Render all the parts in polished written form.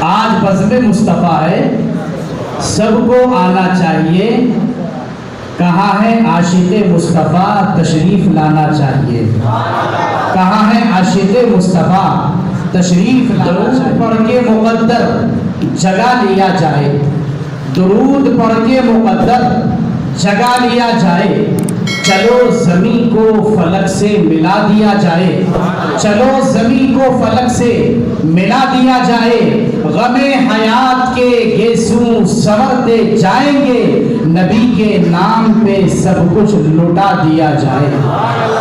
آج بزم مصطفیٰ ہے، سب کو آنا چاہیے، کہاں ہے عاشق مصطفیٰ تشریف لانا چاہیے، کہاں ہے عاشق مصطفیٰ تشریف لانا چاہیے۔ پڑھ کے مقدر جگہ لیا جائے، درود پڑھ کے مقدر جگہ لیا جائے، چلو زمین کو فلک سے ملا دیا جائے، چلو زمین کو فلک سے ملا دیا جائے، غم حیات کے گیسوں سنورتے جائیں گے، نبی کے نام پہ سب کچھ لٹا دیا جائے،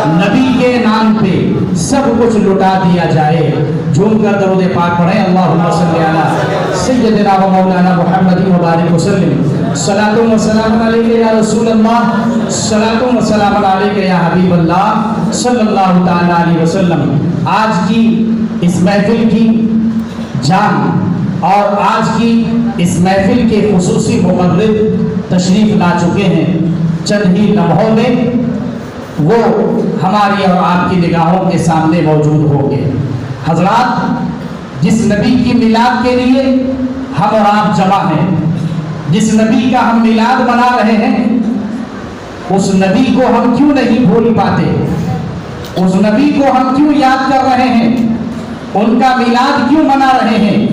نبی کے نام پہ سب کچھ لٹا دیا جائے۔ جھوم کر درود پاک پڑھیں، اللہم صلی علی سیدنا و مولانا محمد مبارک وسلم، صلاۃ و سلام علیک یا رسول اللہ، صلاۃ و سلام علیک یا حبیب اللہ صلی اللہ تعالی علیہ وسلم۔ آج کی اس محفل کی جان اور آج کی اس محفل کے خصوصی مقرر تشریف لا چکے ہیں، چند ہی لمحوں میں وہ ہماری اور آپ کی نگاہوں کے سامنے موجود ہوں گے۔ حضرات، جس نبی کی میلاد کے لیے ہم اور آپ جمع ہیں، جس نبی کا ہم میلاد منا رہے ہیں، اس نبی کو ہم کیوں نہیں بھول پاتے، اس نبی کو ہم کیوں یاد کر رہے ہیں، ان کا میلاد کیوں منا رہے ہیں؟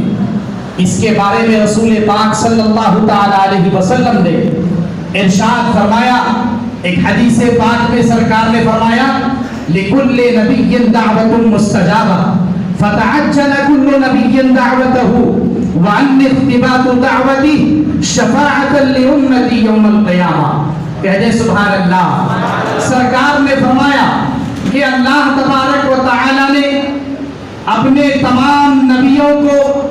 اس کے بارے میں رسول پاک صلی اللہ تعالی علیہ وسلم نے ارشاد فرمایا، ایک حدیث پاک میں سرکار نے فرمایا، لِكُلِّ نَبِيٍّ دَعْوَةٌ مُسْتَجَابَةٌ فَتَعَجَّلَ كُلُّ نَبِيٍّ دَعْوَتَهُ وَعَنِّ اخْتِبَاطُ دَعْوَتِهِ شَفَاعَةً لِأُمَّتِي يَوْمَ الْقِيَامَةِ۔ کہتے سبحان اللہ۔ سرکار نے فرمایا کہ اللہ تبارک و تعالی نے اپنے تمام نبیوں کو،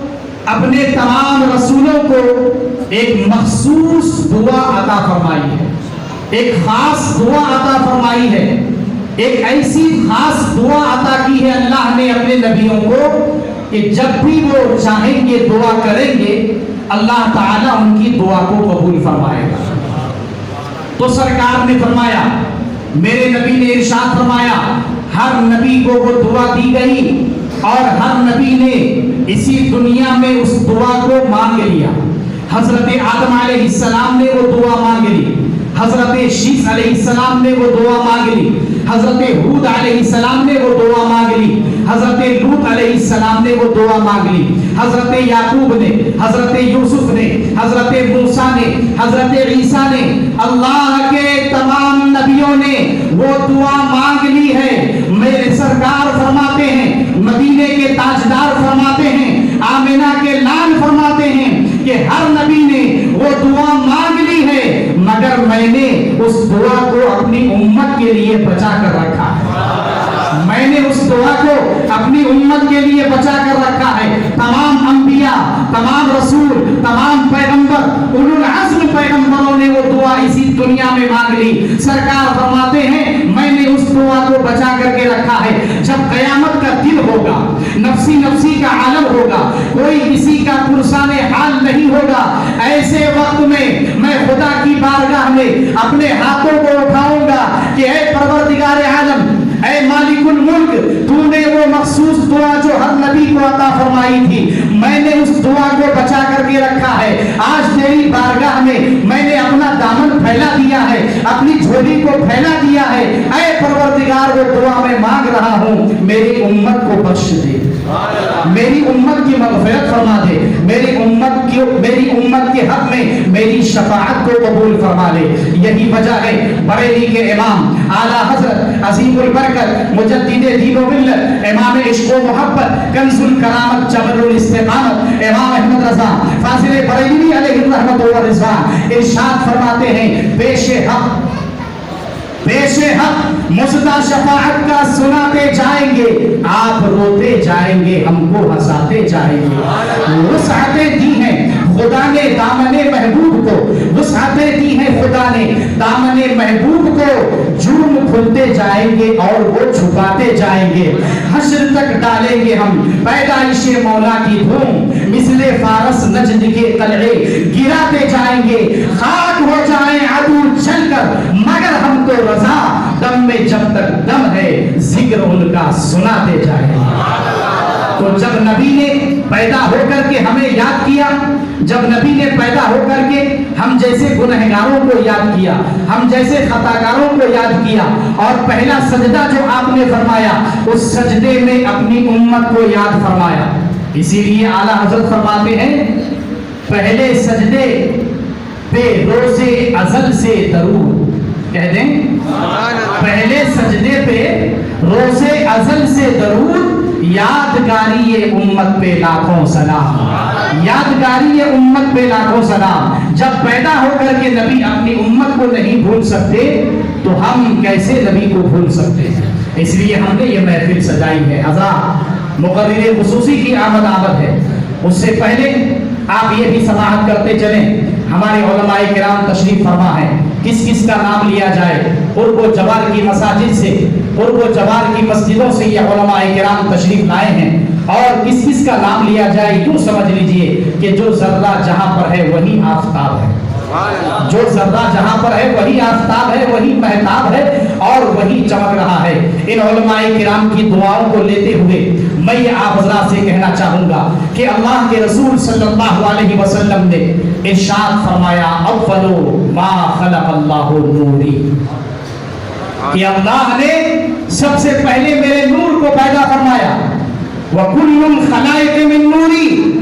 اپنے تمام رسولوں کو ایک مخصوص دعا عطا فرمائی ہے، ایک خاص دعا عطا فرمائی ہے، ایک ایسی خاص دعا عطا کی ہے اللہ نے اپنے نبیوں کو کہ جب بھی وہ چاہیں گے دعا کریں گے، اللہ تعالیٰ ان کی دعا کو قبول فرمائے گا۔ تو سرکار نے فرمایا، میرے نبی نے ارشاد فرمایا، ہر نبی کو وہ دعا دی گئی اور ہر نبی نے اسی دنیا میں اس دعا کو مانگ لیا۔ حضرت آدم علیہ السلام نے وہ دعا مانگ لی، حضرت شیس علیہ السلام نے وہ دعا مانگ لی، حضرت ہود علیہ السلام نے وہ دعا مانگ لی، حضرت لوط علیہ السلام نے وہ دعا مانگ لی، حضرت یعقوب نے، حضرت یوسف نے، حضرت موسیٰ نے، حضرت عیسیٰ نے، اللہ کے تمام نبیوں نے وہ دعا مانگ لی ہے۔ میرے سرکار فرماتے ہیں، مدینے کے تاجدار فرماتے ہیں، آمنہ کے لال فرماتے ہیں کہ ہر نبی نے وہ دعا مانگ لی ہے، مگر میں نے اس دعا کو اپنی امت کے لیے بچا کر رکھا ہے، میں نے اس دعا کو اپنی امت کے لیے بچا کر رکھا ہے۔ تمام انبیاء، تمام رسول، تمام پیغمبر، اولو العزم پیغمبروں نے وہ دعا اسی دنیا میں مانگ لی۔ سرکار فرماتے ہیں میں نے اس دعا کو بچا کر کے رکھا ہے، جب قیامت کا دن ہوگا، نفسی نفسی کا عالم ہوگا، کوئی کسی کا پرسان حال نہیں ہوگا، ایسے وقت میں خدا کی بارگاہ میں اپنے ہاتھوں کو اٹھاؤں گا کہ اے پروردگار عالم، اے مالک الملک، تو نے وہ مخصوص دعا جو ہر نبی کو عطا فرمائی تھی، میں نے اس دعا کو بچا کر کے رکھا ہے۔ آج تیری بارگاہ میں نے اپنا دامن پھیلا دیا ہے، اپنی جھولی کو پھیلا دیا ہے۔ اے پروردگار، وہ دعا میں مانگ رہا ہوں، میری امت کو بخش دے، میری امت کی مغفرت فرما دے، میری امت کے حق میں میری شفاعت کو قبول فرما لے۔ یہی وجہ ہے بریلی کے امام اعلیٰ حضرت عظیم البرکت مجدد دین و ملت، امام عشق و محبت، کنز الکرامت، جبل الاستقامت، امام احمد رضا فاضل بریلوی علیہ الرحمت و رضوان ارشاد فرماتے ہیں، پیش حق مصدع شفاعت کا سناتے جائیں گے، آپ روتے جائیں گے، ہم کو ہنساتے جائیں گے۔ وسعتیں دی ہیں خدا نے دامن محبوب کو، وسعتیں دی ہیں خدا نے دامن محبوب کو، جرم کھلتے جائیں گے اور وہ چھپاتے جائیں گے۔ حشر تک ڈالیں گے ہم پیدائش مولا کی دھوم، مثل فارس نجد کے قلعے گراتے جائیں گے، خاک ہو جائیں عدو جل کر، مگر ہم تو رضا، دم میں جب تک دم ہے ذکر ان کا سناتے جائیں۔ تو جب نبی نے پیدا ہو کر کے ہمیں یاد کیا، جب نبی نے پیدا ہو کر کے ہم جیسے گنہگاروں کو یاد کیا، ہم جیسے خطاکاروں کو یاد کیا، اور پہلا سجدہ جو آپ نے فرمایا اس سجدے میں اپنی امت کو یاد فرمایا۔ اسی لیے اعلیٰ حضرت فرماتے ہیں پہلے سجدے پہ روز ازل سے درود، کہہ دیں پہلے سجدے پہ روز ازل سے درود، یادگاری امت پہ لاکھوں سلام، یادگاری امت پہ لاکھوں سلام۔ جب پیدا ہو کر کے نبی اپنی امت کو نہیں بھول سکتے تو ہم کیسے نبی کو بھول سکتے ہیں؟ اس لیے ہم نے یہ محفل سجائی ہے۔ حضرات مقرر خصوصی کی آمد ہے، اس سے پہلے آپ یہ بھی سماعت کرتے چلیں ہمارے علماء کرام تشریف فرما ہے، کس کس کا نام لیا جائے؟ قرب و جوار کی مساجد سے، قرب و جوار کی مسجدوں سے یہ علماء کرام تشریف لائے ہیں، اور کس کس کا نام لیا جائے یوں سمجھ لیجئے کہ جو ذرہ جہاں پر ہے وہی آفتاب ہے، جو ذرہ جہاں پر ہے وہی آفتاب ہے، وہی مہتاب ہے اور وہی چمک رہا ہے۔ ان علماء کرام کی دعاؤں کو لیتے ہوئے میں یہ آپ حضرات سے کہنا چاہوں گا کہ اللہ کے رسول صلی اللہ علیہ وسلم نے ارشاد فرمایا اول ما خلق اللہ نوری، کہ اللہ نے سب سے پہلے میرے نور کو پیدا فرمایا، وَكُلُّ الْخَلَائِقِ مِن نُورِ،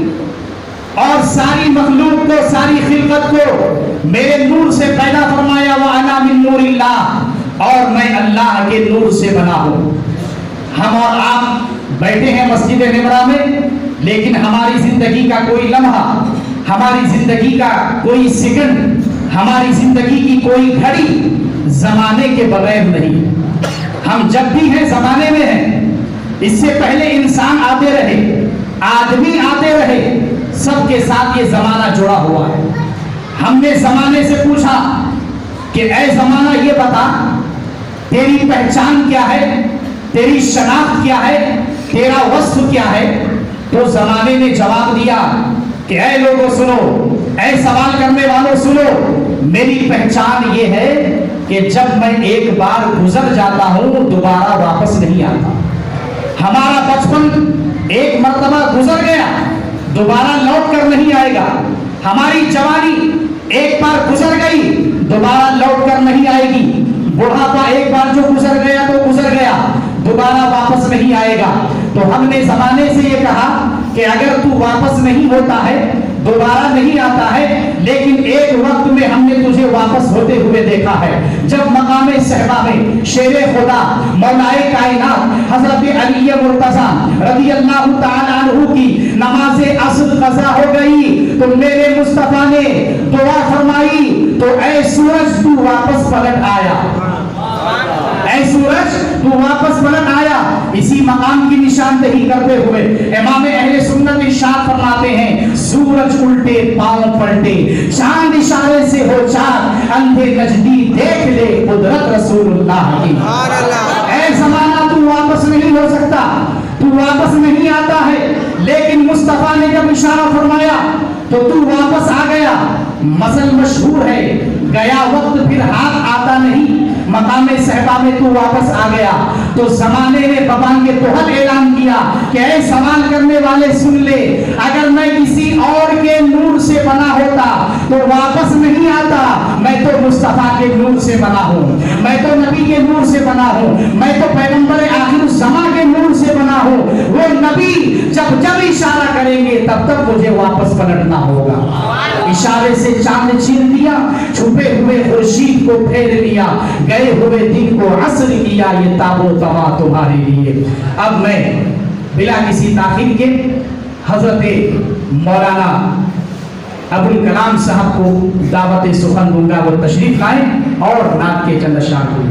اور ساری مخلوق کو، ساری خلقت کو میرے نور سے پیدا فرمایا، وَأَنَا مِن نُورِ اللَّهِ، اور میں اللہ کے نور سے بنا ہوں۔ ہم اور آپ بیٹھے ہیں مسجد نمرہ میں، لیکن ہماری زندگی کا کوئی لمحہ، ہماری زندگی کا کوئی سیکنڈ، ہماری زندگی کی کوئی گھڑی زمانے کے بغیر نہیں۔ ہم جب بھی ہیں زمانے میں ہیں، اس سے پہلے انسان آتے رہے، آدمی آتے رہے، سب کے ساتھ یہ زمانہ جڑا ہوا ہے۔ ہم نے زمانے سے پوچھا کہ اے زمانہ یہ بتا تیری پہچان کیا ہے، تیری شناخت کیا ہے، تیرا وصف کیا ہے؟ تو زمانے نے جواب دیا کہ اے لوگوں سنو، اے سوال کرنے والوں سنو، میری پہچان یہ ہے کہ جب میں ایک بار گزر جاتا ہوں دوبارہ واپس نہیں آتا۔ ہمارا بچپن ایک مرتبہ گزر گیا، دوبارہ لوٹ کر نہیں آئے گا۔ ہماری جوانی ایک بار گزر گئی، دوبارہ لوٹ کر نہیں آئے گی۔ بڑھاپا ایک بار جو گزر گیا تو گزر گیا، دوبارہ واپس نہیں آئے گا۔ تو ہم نے زمانے سے یہ کہا کہ اگر تو واپس نہیں ہوتا ہے، دوبارہ نہیں آتا ہے، لیکن ایک وقت میں ہم نے تجھے واپس ہوتے ہوئے دیکھا ہے، جب مقام صحبہ میں شیر خدا مولائے کائنات حضرت علی مرتضی رضی اللہ تعالیٰ عنہ کی نماز عصر قضا ہو گئی تو میرے مصطفیٰ نے دعا فرمائی تو اے سورج تو واپس پلٹ آیا، اے سورج تو واپس پلٹ آیا۔ اسی مقام کی نشاندہی کرتے ہوئے امام اہل سنت ارشاد فرماتے ہیں سورج الٹے پاؤں پلٹے، چاند اشارے سے ہو چار، اندھے نجدی دیکھ لے قدرت رسول اللہ کی۔ اے زمانہ تو واپس نہیں ہو سکتا، تو واپس نہیں آتا ہے، لیکن مصطفیٰ نے جب اشارہ فرمایا تو تو واپس آ گیا۔ مثل مشہور ہے، گیا وقت پھر ہاتھ آتا نہیں، مقام صحبہ میں تو واپس آ گیا۔ تو زمانے نے ببان کے توحل اعلان کیا کہ اے سوال کرنے والے سن لے، اگر میں کسی اور کے نور سے بنا ہوتا تو واپس نہیں آتا، میں تو مصطفیٰ کے نور سے بنا ہوں، میں تو نبی کے نور سے بنا ہوں، میں تو پیغمبر آخر الزماں کے نور سے بنا ہوں۔ وہ نبی جب جب اشارہ کریں گے تب تک مجھے واپس پلٹنا ہوگا۔ اشارے سے چاند چھین دیا، چھپے ہوئے خورشید کو پھیر لیا، گئے ہوئے دن کو عصر کیا، یہ تاب و توا تمہارے لیے۔ اب میں بلا کسی تاخیر کے حضرت مولانا ابوالکلام صاحب کو دعوت سخن دوں گا، وہ تشریف لائیں اور نعت کے چند اشعار کو